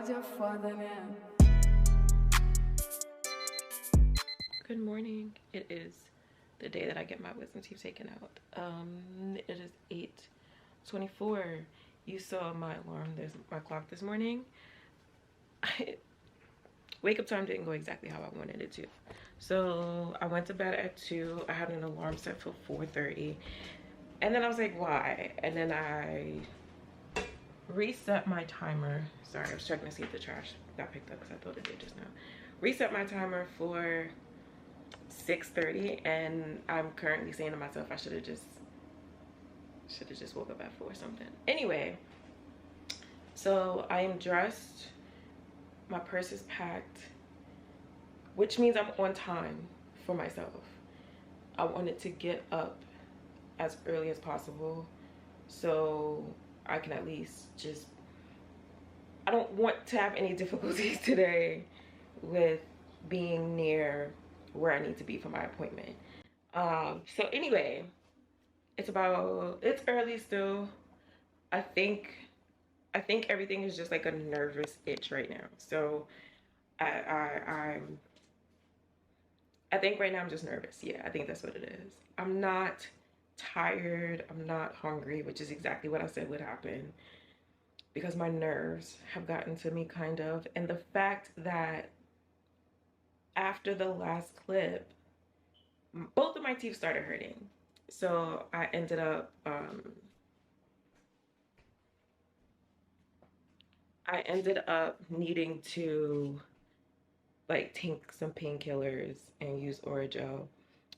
called your father now. Good morning. It is the day that I get my wisdom teeth taken out. It is 8:24. You saw my alarm, there's my clock this morning. Wake up time didn't go exactly how I wanted it to. So I went to bed at 2. I had an alarm set for 4:30. And then I was like, why? And then I reset my timer. Sorry, I was checking to see if the trash got picked up because I thought it did just now. Reset my timer for 6:30, and I'm currently saying to myself I should have just woke up at 4 or something. Anyway, so I am dressed, my purse is packed, which means I'm on time for myself. I wanted to get up as early as possible so I can at least just, I don't want to have any difficulties today with being near where I need to be for my appointment. So anyway, it's early still. I think everything is just like a nervous itch right now. So I think right now I'm just nervous. Yeah, I think that's what it is. I'm not tired, I'm not hungry, which is exactly what I said would happen, because my nerves have gotten to me kind of. And the fact that after the last clip, both of my teeth started hurting. So I ended up needing to like take some painkillers and use Orajel.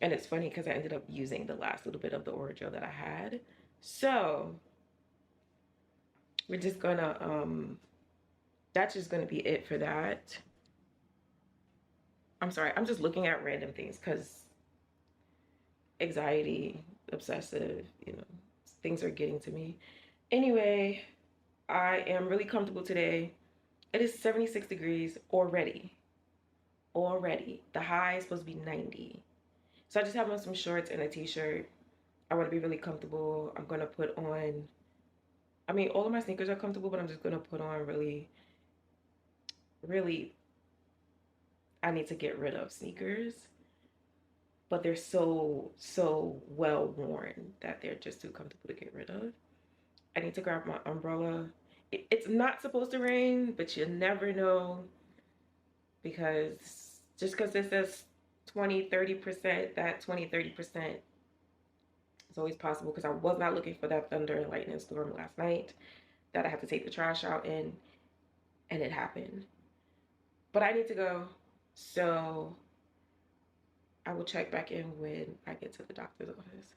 And it's funny because I ended up using the last little bit of the Orajel that I had. So we're just gonna that's just gonna be it for that. I'm sorry, I'm just looking at random things because anxiety, obsessive, things are getting to me. Anyway, I am really comfortable today. It is 76 degrees already. The high is supposed to be 90. So I just have on some shorts and a t-shirt. I want to be really comfortable. I'm going to put on, I mean, all of my sneakers are comfortable, but I'm just going to put on really, I need to get rid of sneakers. But they're so well worn that they're just too comfortable to get rid of. I need to grab my umbrella. It's not supposed to rain, but you never know, because just because it says 20-30%, that 20-30% is always possible, because I was not looking for that thunder and lightning storm last night that I had to take the trash out in, and it happened. But I need to go, so I will check back in when I get to the doctor's office.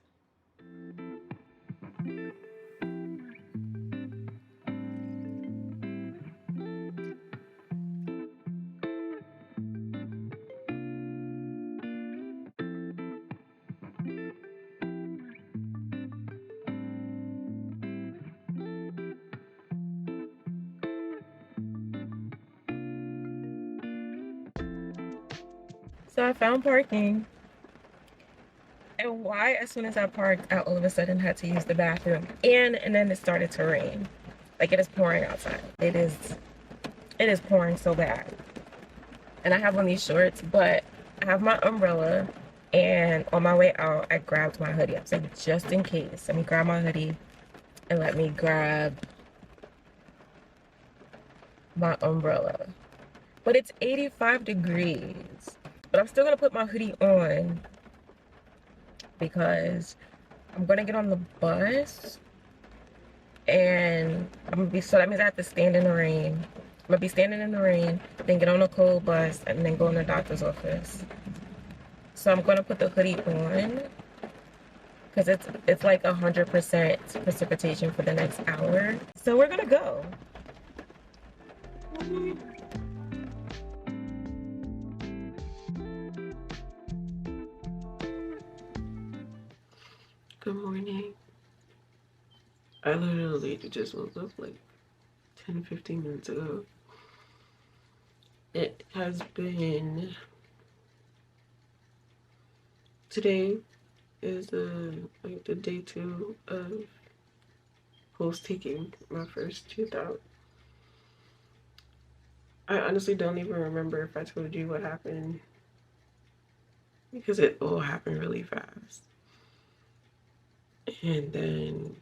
So I found parking. And why, as soon as I parked, I all of a sudden had to use the bathroom. And then it started to rain. Like, it is pouring outside. It is pouring so bad. And I have on these shorts, but I have my umbrella. And on my way out, I grabbed my hoodie. I was like, just in case, let me grab my hoodie and let me grab my umbrella. But it's 85 degrees. But I'm still gonna put my hoodie on because I'm gonna get on the bus, and so that means I have to stand in the rain. I'm gonna be standing in the rain, then get on a cold bus, and then go in the doctor's office. So I'm gonna put the hoodie on because it's like 100% precipitation for the next hour. So we're gonna go. Good morning. I literally just woke up like 10-15 minutes ago. It has been, today is like the day 2 of post taking my first tooth out. I honestly don't even remember if I told you what happened, because it all happened really fast. And then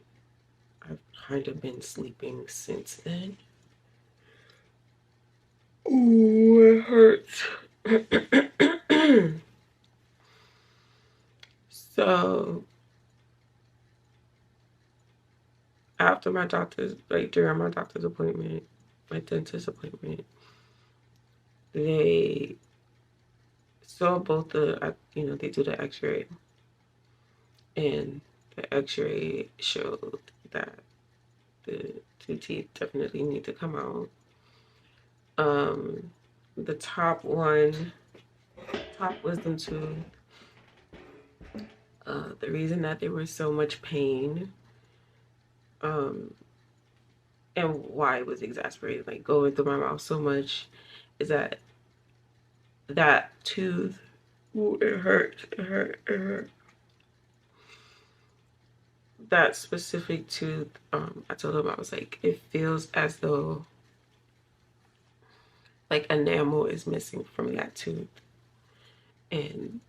I've kind of been sleeping since then. Ooh, it hurts. So after my doctor's, like during my doctor's appointment, my dentist appointment, they saw both the, they do the x-ray, and the x-ray showed that the two teeth definitely need to come out. The top wisdom tooth, the reason that they were so much pain, and why it was exasperating, like going through my mouth so much, is that tooth, ooh, it hurt. That specific tooth, I told him, I was like, it feels as though like enamel is missing from that tooth. And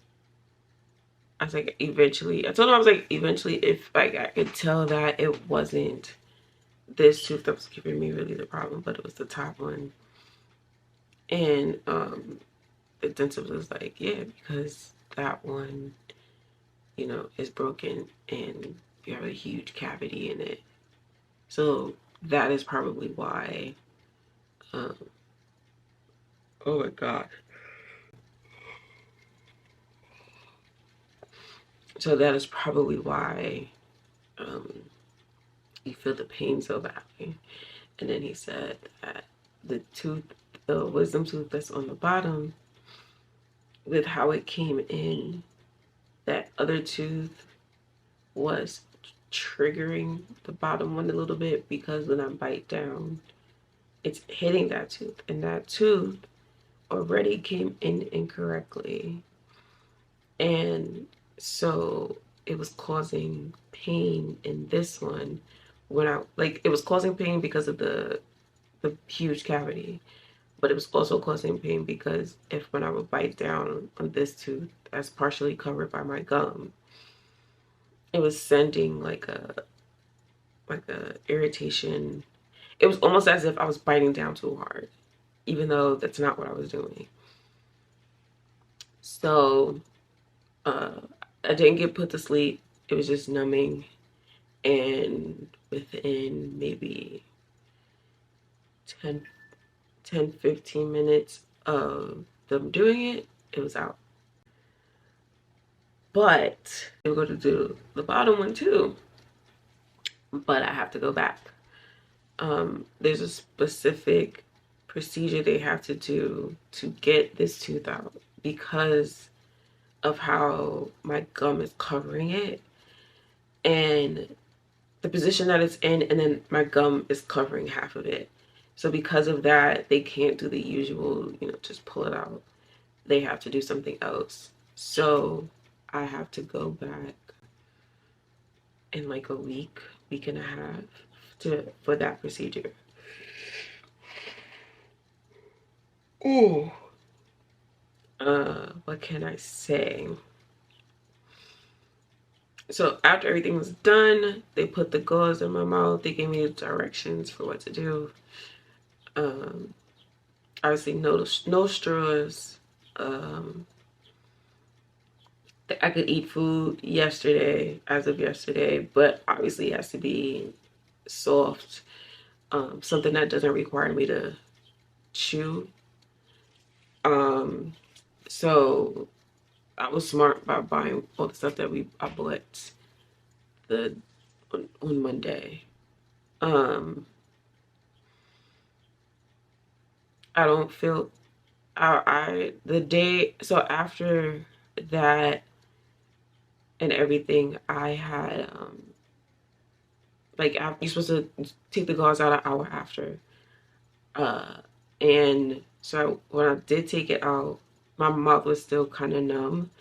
I was like, eventually, I told him, I was like, eventually, if like I could tell that it wasn't this tooth that was giving me really the problem, but it was the top one. And the dentist was like, yeah, because that one, is broken and you have a huge cavity in it. So that is probably why, oh my God. So that is probably why you feel the pain so badly. And then he said that the wisdom tooth that's on the bottom, with how it came in, that other tooth was triggering the bottom one a little bit, because when I bite down, it's hitting that tooth, and that tooth already came in incorrectly. And so it was causing pain in this one when it was causing pain because of the huge cavity, but it was also causing pain because when I would bite down on this tooth that's partially covered by my gum, it was sending like a irritation. It was almost as if I was biting down too hard, even though that's not what I was doing. So I didn't get put to sleep. It was just numbing, and within maybe 10-15 minutes of them doing it, it was out. But they were going to do the bottom one too, but I have to go back. There's a specific procedure they have to do to get this tooth out because of how my gum is covering it, and the position that it's in, and then my gum is covering half of it. So because of that, they can't do the usual, just pull it out. They have to do something else. So I have to go back in like a week and a half for that procedure. Ooh. What can I say? So after everything was done, they put the gauze in my mouth. They gave me the directions for what to do. Obviously no straws. I could eat food as of yesterday, but obviously it has to be soft, something that doesn't require me to chew. So I was smart by buying all the stuff that I bought on Monday. I don't feel the day, so after that and everything, I had you're supposed to take the gauze out an hour after, and so when I did take it out, my mouth was still kind of numb,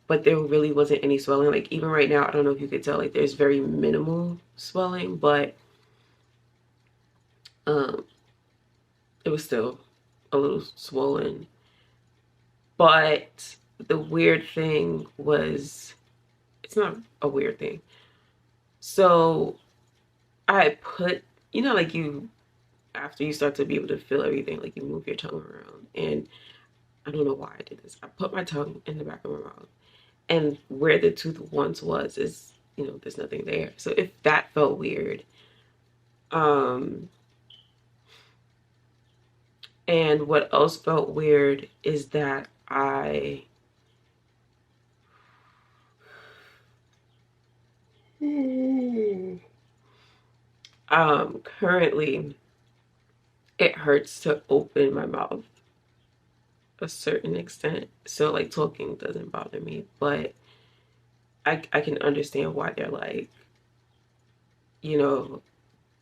but there really wasn't any swelling. Like even right now, I don't know if you could tell, like there's very minimal swelling, but it it was still a little swollen. But the weird thing was, it's not a weird thing. So I put, you know, like you, after you start to be able to feel everything, like you move your tongue around. And I don't know why I did this. I put my tongue in the back of my mouth. And where the tooth once was is, you know, there's nothing there. So if that felt weird. And what else felt weird is that I currently it hurts to open my mouth a certain extent. So like talking doesn't bother me, but I can understand why they're like, you know,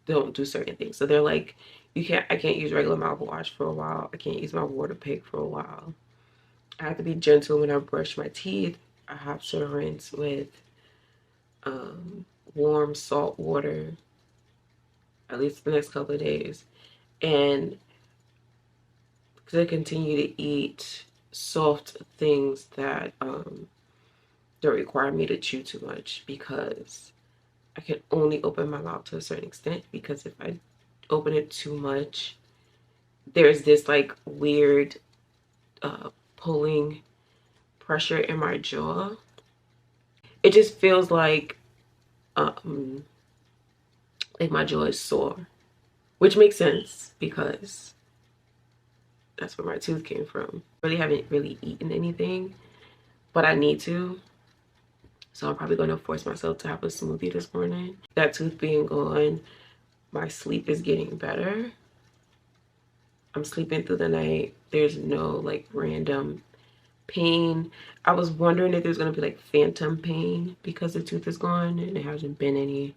don't do certain things. So they're like, I can't use regular mouthwash for a while. I can't use my water pick for a while. I have to be gentle when I brush my teeth. I have to rinse with warm salt water at least the next couple of days. And because I continue to eat soft things that don't require me to chew too much, because I can only open my mouth to a certain extent, because if I open it too much, there's this like weird pulling pressure in my jaw. It just feels like my jaw is sore, which makes sense because that's where my tooth came from. Really haven't really eaten anything, but I need to. So I'm probably going to force myself to have a smoothie this morning. That tooth being gone, my sleep is getting better. I'm sleeping through the night. There's no like random pain. I was wondering if there's going to be like phantom pain because the tooth is gone, and there hasn't been any.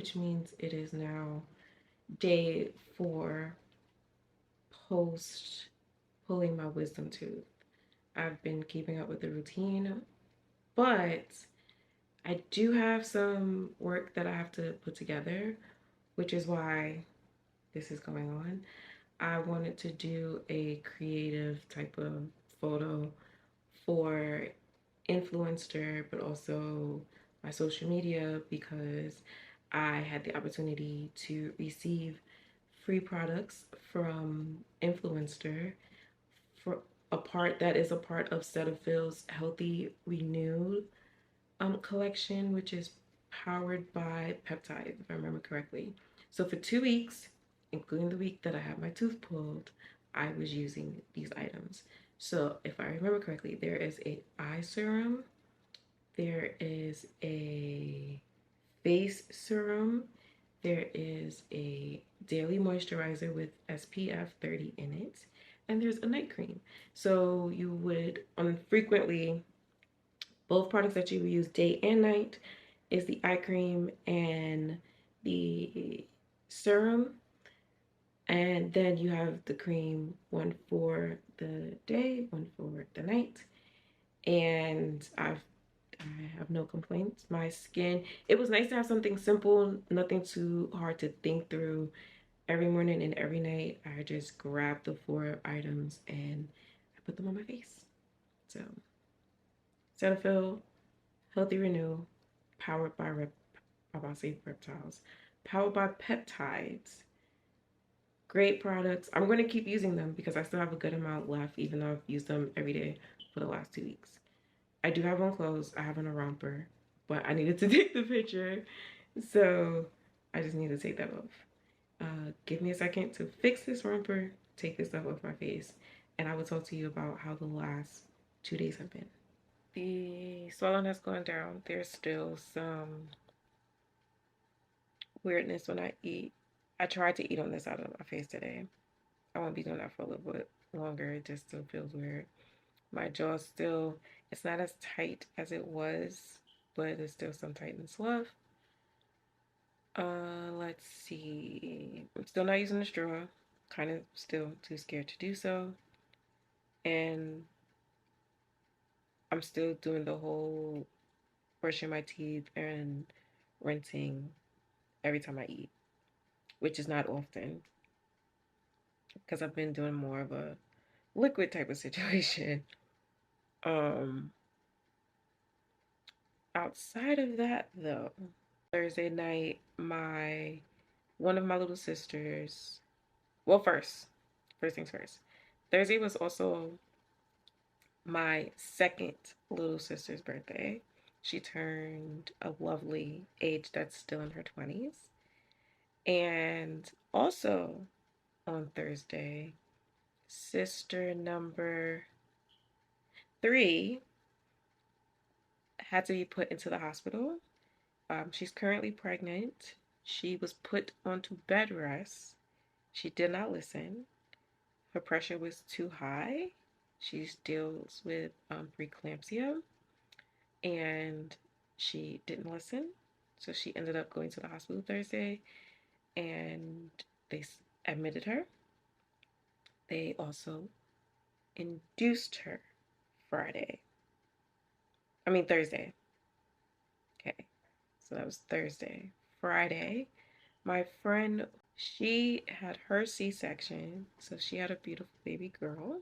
which means it is now day 4 post pulling my wisdom tooth. I've been keeping up with the routine, but I do have some work that I have to put together, which is why this is going on. I wanted to do a creative type of photo for Influenster, but also my social media, because I had the opportunity to receive free products from Influencer for a part that is a part of Cetaphil's Healthy Renew collection, which is powered by peptides, if I remember correctly. So for 2 weeks, including the week that I had my tooth pulled, I was using these items. So if I remember correctly, there is a eye serum, there is a face serum, there is a daily moisturizer with SPF 30 in it, and there's a night cream. So you would frequently, both products that you will use day and night is the eye cream and the serum. And then you have the cream, one for the day, one for the night. And I have no complaints. My skin, it was nice to have something simple, nothing too hard to think through. Every morning and every night, I just grab the 4 items and I put them on my face. So, Cetaphil Healthy Renew, powered by reptiles, powered by peptides. Great products. I'm going to keep using them because I still have a good amount left, even though I've used them every day for the last 2 weeks. I do have one closed. I have on a romper, but I needed to take the picture, so I just need to take that off. Give me a second to fix this romper, take this stuff off my face, and I will talk to you about how the last 2 days have been. The swelling has gone down. There's still some weirdness when I eat. I tried to eat on this side of my face today. I won't be doing that for a little bit longer. It just still feels weird. My jaw still, it's not as tight as it was, but there's still some tightness left. Let's see. I'm still not using the straw. Kind of still too scared to do so. And I'm still doing the whole brushing my teeth and rinsing every time I eat, which is not often because I've been doing more of a liquid type of situation. Outside of that though, Thursday night, one of my little sisters, well, first things first, Thursday was also my second little sister's birthday. She turned a lovely age that's still in her 20s. And also on Thursday, sister number 3 had to be put into the hospital. She's currently pregnant. She was put onto bed rest. She did not listen. Her pressure was too high. She deals with preeclampsia, and she didn't listen. So she ended up going to the hospital Thursday, and they admitted her. They also induced her Thursday. Okay, so that was Thursday. Friday, my friend, she had her C-section, so she had a beautiful baby girl.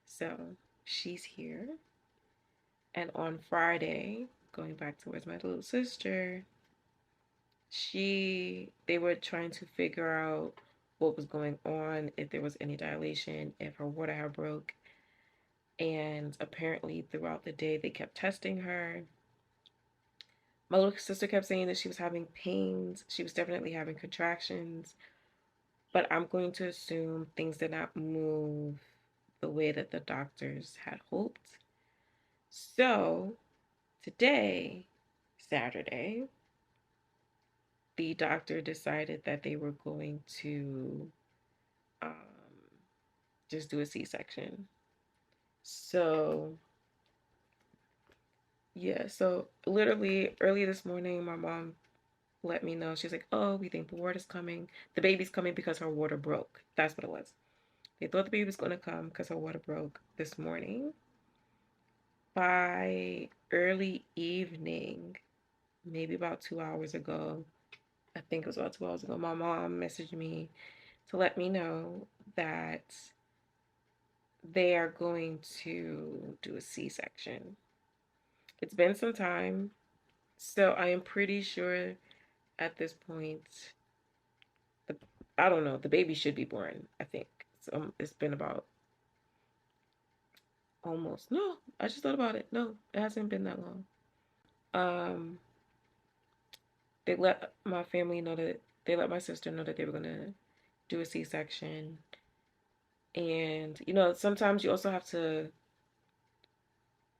So she's here. And on Friday, going back towards my little sister, they were trying to figure out what was going on, if there was any dilation, if her water had broke. And apparently throughout the day, they kept testing her. My little sister kept saying that she was having pains. She was definitely having contractions. But I'm going to assume things did not move the way that the doctors had hoped. So today, Saturday, the doctor decided that they were going to just do a C-section. So yeah, so literally early this morning, my mom let me know. She's like, oh, we think the water's coming. The baby's coming because her water broke. That's what it was. They thought the baby was going to come because her water broke this morning. By early evening, maybe about 2 hours ago, I think it was about 2 hours ago, my mom messaged me to let me know that they are going to do a C-section. It's been some time, so I am pretty sure at this point, I don't know, the baby should be born, I think. So it's been about almost, no, I just thought about it. No, it hasn't been that long. They let my family know that, they let my sister know that they were going to do a C-section. And, you know, sometimes you also have to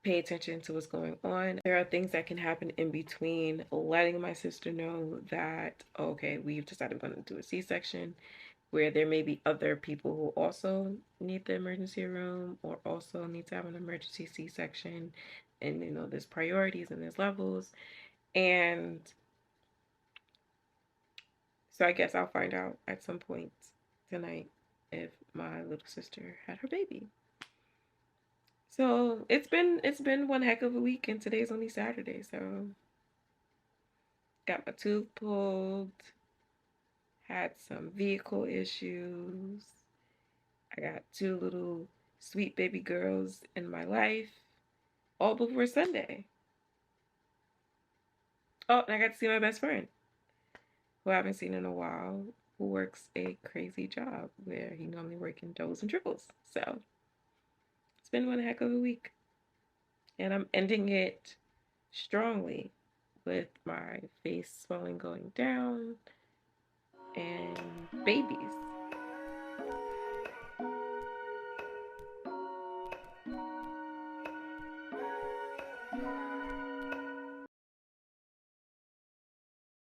pay attention to what's going on. There are things that can happen in between letting my sister know that, okay, we've decided we're going to do a C-section, where there may be other people who also need the emergency room or also need to have an emergency C-section. And, you know, there's priorities and there's levels. And so I guess I'll find out at some point tonight if my little sister had her baby. So it's been one heck of a week, and today's only Saturday, so got my tooth pulled, had some vehicle issues. I got 2 little sweet baby girls in my life, all before Sunday. Oh, and I got to see my best friend, who I haven't seen in a while, who works a crazy job where he normally works in doubles and triples. So it's been one heck of a week. And I'm ending it strongly with my face swelling going down and babies.